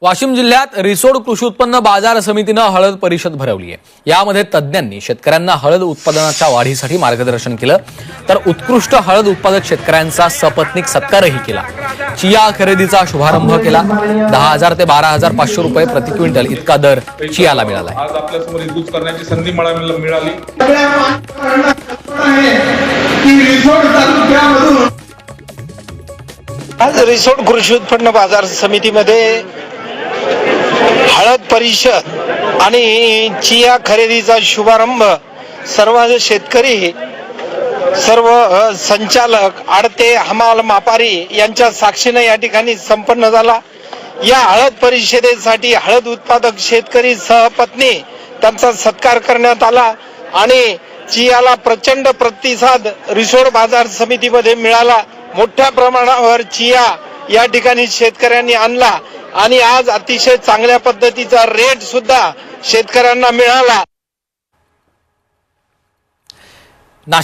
वाशिम जिल्ह्यात रिसोड कृषी उत्पन्न बाजार समितीनं हळद परिषद भरवली आहे। यामध्ये तज्ज्ञांनी शेतकऱ्यांना हळद उत्पादनाच्या वाढीसाठी मार्गदर्शन केलं, तर उत्कृष्ट हळद उत्पादक शेतकऱ्यांचा सपत्नीक सत्कारही केला। चिया खरेदीचा शुभारंभ केला। 10,000 ते 12,500 रुपये प्रति क्विंटल इतका दर चियाला मिळाला आहे। आज आपल्यासमोर युद्ध करण्याची संधी मिळाली। आज रिसोड कृषी उत्पन्न बाजार समितीमध्ये हळद परिषद आणि चिया खरेदीचा शुभारंभ सर्व शेतकरी, सर्व संचालक, आडते, हमाल, मापारी यांच्या साक्षीने या ठिकाणी संपन्न झाला। या हळद परिषदेसाठी हळद उत्पादक शेतकरी सहपत्नी त्यांचा सत्कार करण्यात आला आणि चियाला प्रचंड प्रतिसाद रिसोड बाजार समितीमध्ये मिळाला। मोठ्या प्रमाणावर चिया या ठिकाणी शेतकऱ्यांनी आणला आणि आज अतिशय चांगल्या पद्धतीचा रेट सुद्धा शेतकऱ्यांना मिळाला।